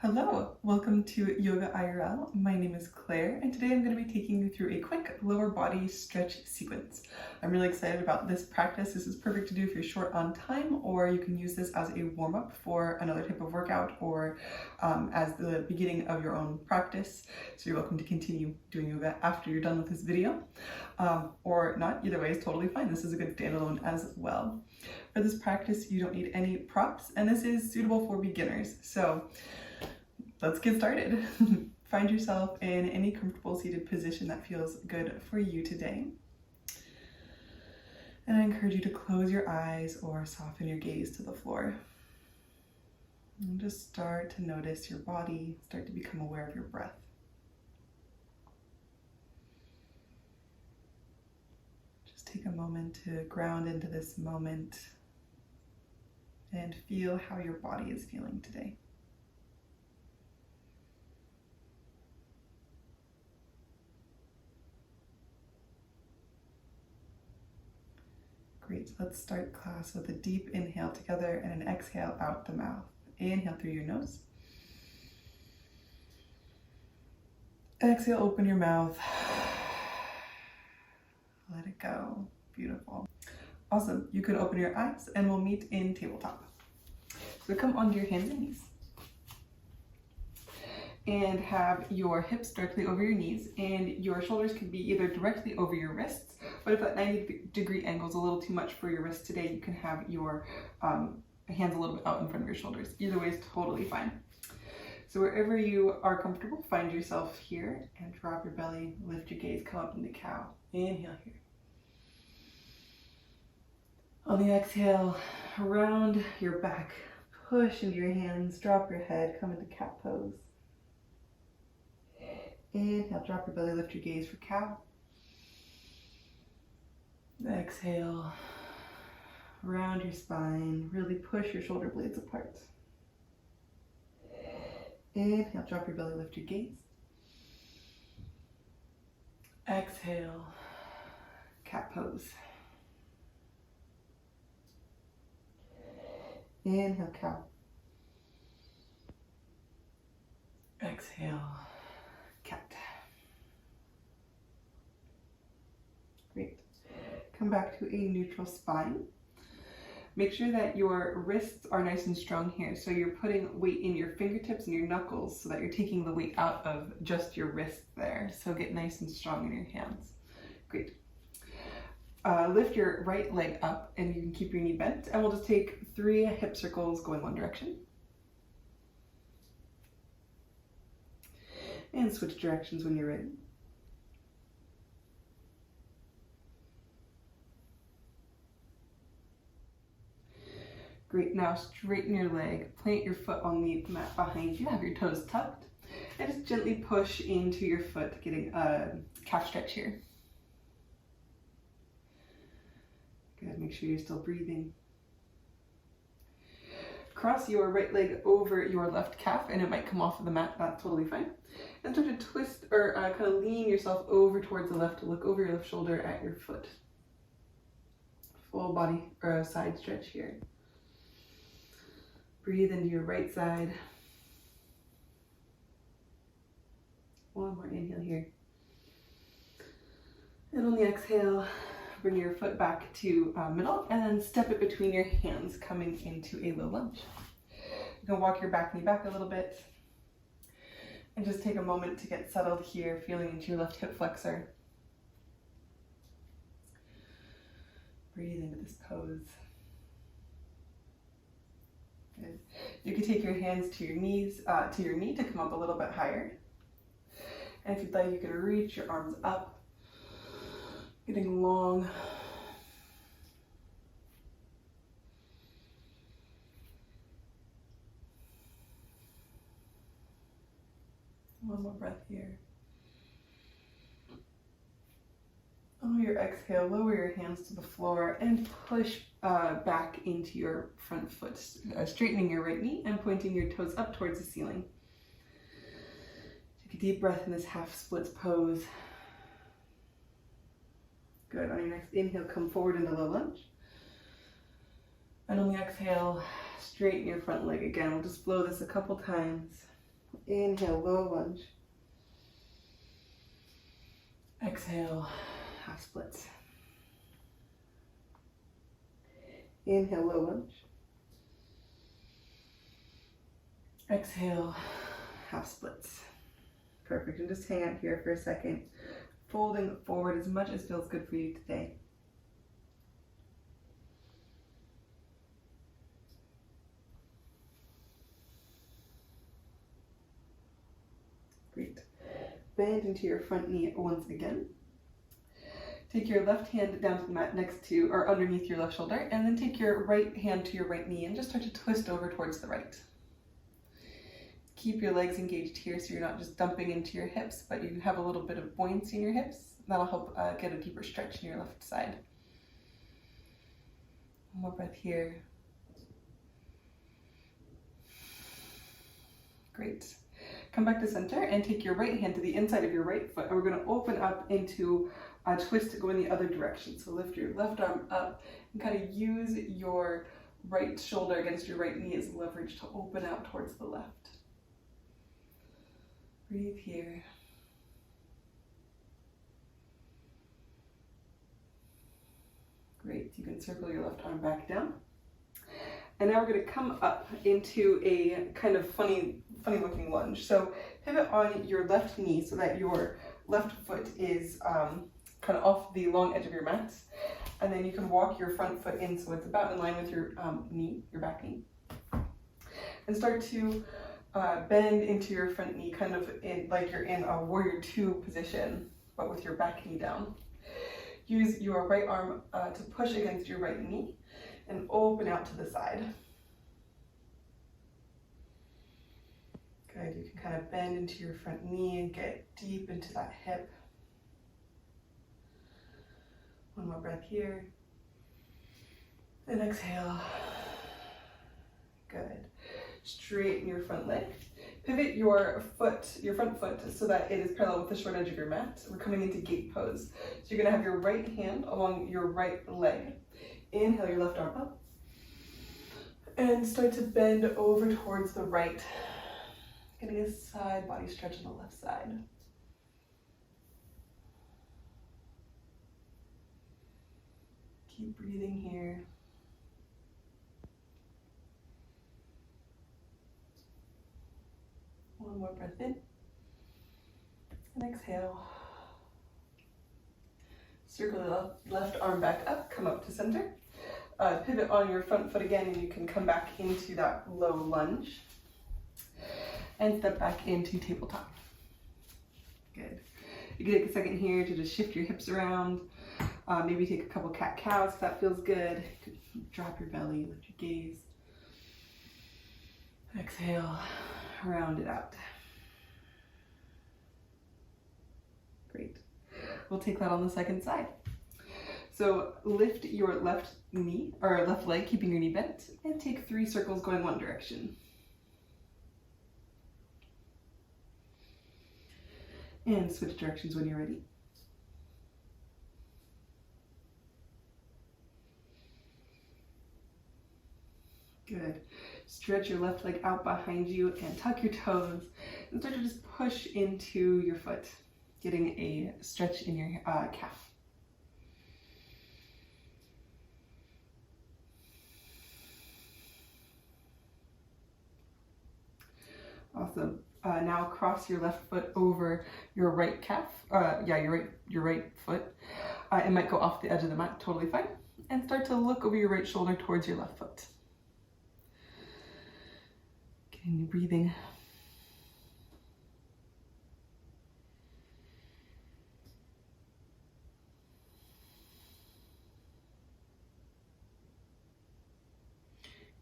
Hello, welcome to Yoga IRL. My name is Claire, and today I'm going to be taking you through a quick lower body stretch sequence. I'm really excited about this practice. This is perfect to do if you're short on time, or you can use this as a warm-up for another type of workout or as the beginning of your own practice. So you're welcome to continue doing yoga after you're done with this video, or not. Either way is totally fine. This is a good standalone as well. For this practice, you don't need any props, and this is suitable for beginners. So let's get started. Find yourself in any comfortable seated position that feels good for you today. And I encourage you to close your eyes or soften your gaze to the floor. And just start to notice your body, start to become aware of your breath. Just take a moment to ground into this moment and feel how your body is feeling today. Great, let's start class with a deep inhale together and an exhale out the mouth. Inhale through your nose. Exhale, open your mouth. Let it go. Beautiful. Awesome, you can open your eyes and we'll meet in tabletop. So come onto your hands and knees. And have your hips directly over your knees, and your shoulders can be either directly over your wrists, but if that 90-degree angle is a little too much for your wrist today, you can have your hands a little bit out in front of your shoulders. Either way is totally fine. So wherever you are comfortable, find yourself here and drop your belly, lift your gaze, come up into cow. Inhale here. On the exhale, round your back, push into your hands, drop your head, come into cat pose. Inhale, drop your belly, lift your gaze for cow. Exhale, round your spine, really push your shoulder blades apart. Inhale, drop your belly, lift your gaze. Exhale, cat pose. Inhale, cow. Exhale, cat. Great. Come back to a neutral spine. Make sure that your wrists are nice and strong here. So you're putting weight in your fingertips and your knuckles so that you're taking the weight out of just your wrist there. So get nice and strong in your hands. Great. Lift your right leg up and you can keep your knee bent. And we'll just take 3 hip circles going one direction. And switch directions when you're ready. Great, now straighten your leg, plant your foot on the mat behind you, have your toes tucked, and just gently push into your foot, getting a calf stretch here. Good, make sure you're still breathing. Cross your right leg over your left calf, and it might come off of the mat, that's totally fine. And start to twist or kind of lean yourself over towards the left to look over your left shoulder at your foot. Full body or side stretch here. Breathe into your right side. One more inhale here. And on the exhale, bring your foot back to middle and then step it between your hands, coming into a low lunge. You can walk your back knee back a little bit and just take a moment to get settled here, feeling into your left hip flexor. Breathe into this pose. Good. You can take your hands to your knees, to your knee to come up a little bit higher. And if you'd like, you can reach your arms up, getting long. One more breath here. On your exhale, lower your hands to the floor and push back into your front foot, straightening your right knee and pointing your toes up towards the ceiling. Take a deep breath in this half splits pose. Good. On your next inhale, come forward into low lunge. And on the exhale, straighten your front leg again. We'll just blow this a couple times. Inhale, low lunge. Exhale, half splits. Inhale, low lunge. Exhale, half splits. Perfect, and just hang out here for a second, folding forward as much as feels good for you today. Great. Bend into your front knee once again. Take your left hand down to the mat next to or underneath your left shoulder, and then take your right hand to your right knee and just start to twist over towards the right. Keep your legs engaged here so you're not just dumping into your hips, but you have a little bit of buoyancy in your hips. That'll help get a deeper stretch in your left side. One more breath here. Great. Come back to center and take your right hand to the inside of your right foot, and we're going to open up into a twist to go in the other direction. So lift your left arm up and kind of use your right shoulder against your right knee as leverage to open out towards the left. Breathe here. Great. You can circle your left arm back down. And now we're going to come up into a kind of funny looking lunge. So pivot on your left knee so that your left foot is kind of off the long edge of your mat. And then you can walk your front foot in so it's about in line with your knee, your back knee. And start to bend into your front knee, kind of like you're in a warrior two position, but with your back knee down. Use your right arm to push against your right knee and open out to the side. Good, you can kind of bend into your front knee and get deep into that hip. One more breath here. And exhale. Good. Straighten your front leg. Pivot your front foot so that it is parallel with the short edge of your mat. We're coming into gate pose. So you're gonna have your right hand along your right leg. Inhale your left arm up. And start to bend over towards the right. Getting a side body stretch on the left side. Keep breathing here. One more breath in. And exhale. Circle the left arm back up, come up to center. Pivot on your front foot again, and you can come back into that low lunge. And step back into tabletop. Good. You can take a second here to just shift your hips around. Maybe take a couple cat-cows if that feels good. You could drop your belly, lift your gaze. Exhale, round it out. Great. We'll take that on the second side. So lift your left knee, or left leg, keeping your knee bent, and take 3 circles going one direction. And switch directions when you're ready. Good. Stretch your left leg out behind you and tuck your toes and start to just push into your foot, getting a stretch in your calf. Awesome. Now cross your left foot over your right calf. Your right foot. It might go off the edge of the mat, totally fine. And start to look over your right shoulder towards your left foot. Getting you breathing.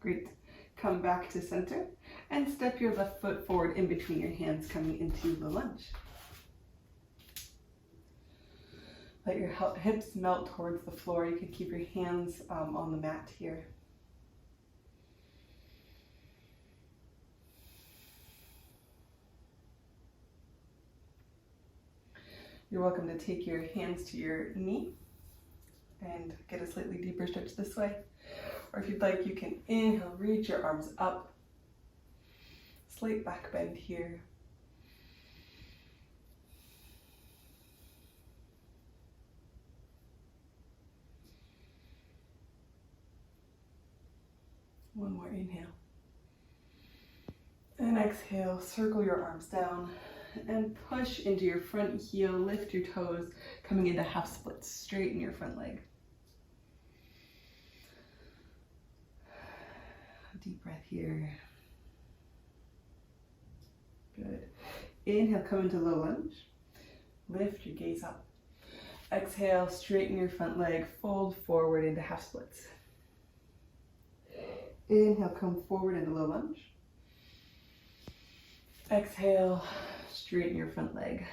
Great. Come back to center and step your left foot forward in between your hands, coming into the lunge. Let your hips melt towards the floor. You can keep your hands on the mat here. You're welcome to take your hands to your knee and get a slightly deeper stretch this way. Or if you'd like, you can inhale, reach your arms up. Slight back bend here. One more inhale. And exhale, circle your arms down and push into your front heel, lift your toes, coming into half splits, straighten your front leg. Deep breath here. Good. Inhale, come into low lunge. Lift your gaze up. Exhale, straighten your front leg, fold forward into half splits. Inhale, come forward into low lunge. Exhale, straighten your front leg.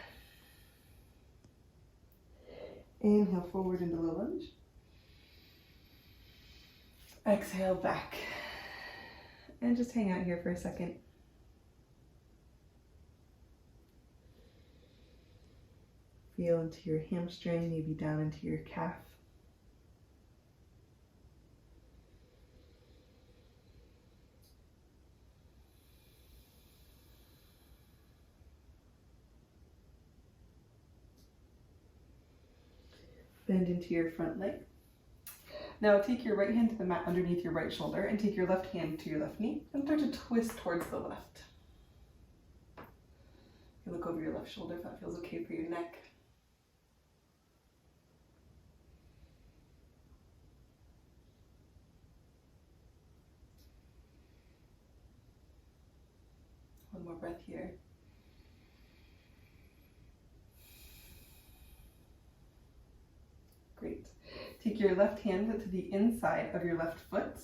Inhale, forward into low lunge. Exhale, back. And just hang out here for a second. Feel into your hamstring, maybe down into your calf. Bend into your front leg. Now take your right hand to the mat underneath your right shoulder and take your left hand to your left knee and start to twist towards the left. You look over your left shoulder if that feels okay for your neck. One more breath here. Great. Take your left hand to the inside of your left foot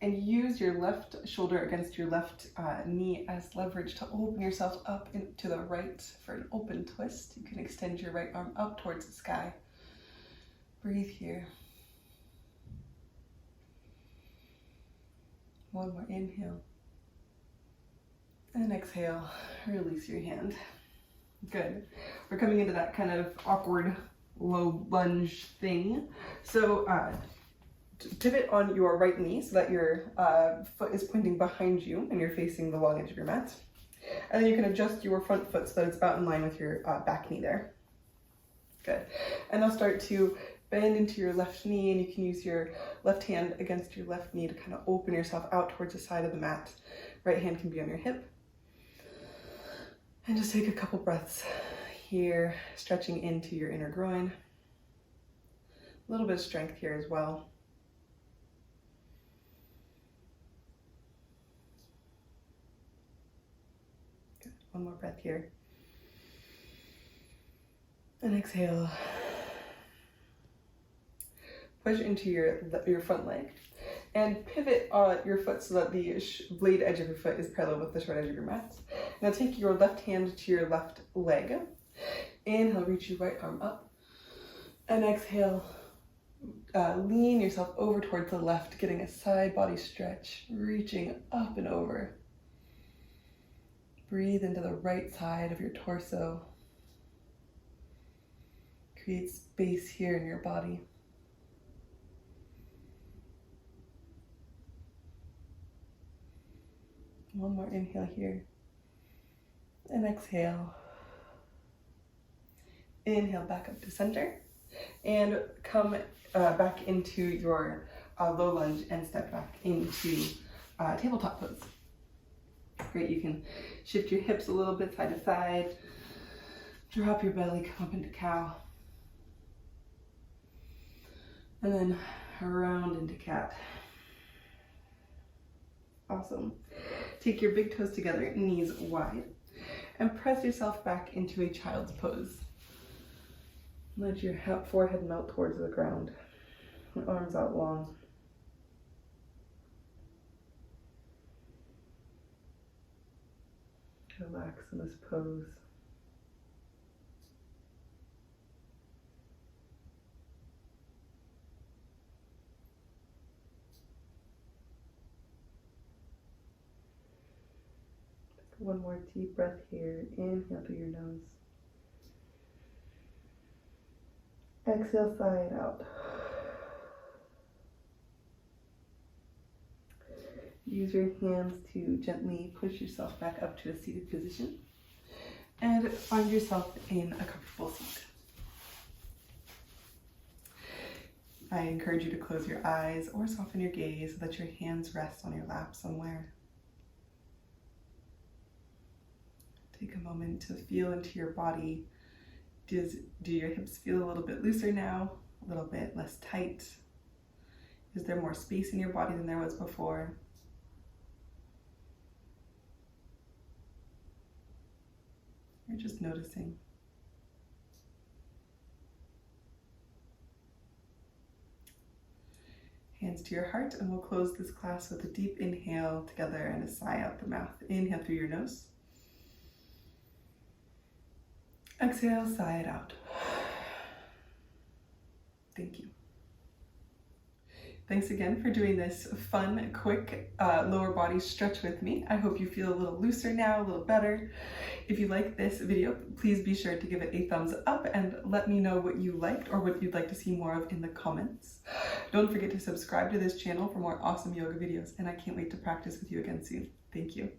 and use your left shoulder against your left knee as leverage to open yourself up to the right for an open twist. You can extend your right arm up towards the sky. Breathe here. One more inhale. And exhale, release your hand. Good. We're coming into that kind of awkward low lunge thing. So pivot on your right knee so that your foot is pointing behind you and you're facing the long edge of your mat. And then you can adjust your front foot so that it's about in line with your back knee there. Good. And now start to bend into your left knee, and you can use your left hand against your left knee to kind of open yourself out towards the side of the mat. Right hand can be on your hip. And just take a couple breaths here, stretching into your inner groin. A little bit of strength here as well. Good. One more breath here. And exhale. Push into your front leg and pivot your foot so that the blade edge of your foot is parallel with the short edge of your mat. Now take your left hand to your left leg. Inhale, reach your right arm up. And exhale, lean yourself over towards the left, getting a side body stretch, reaching up and over. Breathe into the right side of your torso. Create space here in your body. One more inhale here. And exhale. Inhale back up to center. And come back into your low lunge and step back into tabletop pose. Great, you can shift your hips a little bit side to side. Drop your belly, come up into cow. And then around into cat. Awesome. Take your big toes together, knees wide, and press yourself back into a child's pose. Let your forehead melt towards the ground, and arms out long. Relax in this pose. One more deep breath here. Inhale through your nose. Exhale, sigh it out. Use your hands to gently push yourself back up to a seated position and find yourself in a comfortable seat. I encourage you to close your eyes or soften your gaze so that your hands rest on your lap somewhere. Take a moment to feel into your body. Do your hips feel a little bit looser now? A little bit less tight? Is there more space in your body than there was before? You're just noticing. Hands to your heart, and we'll close this class with a deep inhale together and a sigh out the mouth. Inhale through your nose. Exhale, sigh it out. Thank you. Thanks again for doing this fun, quick lower body stretch with me. I hope you feel a little looser now, a little better. If you like this video, please be sure to give it a thumbs up and let me know what you liked or what you'd like to see more of in the comments. Don't forget to subscribe to this channel for more awesome yoga videos, and I can't wait to practice with you again soon. Thank you.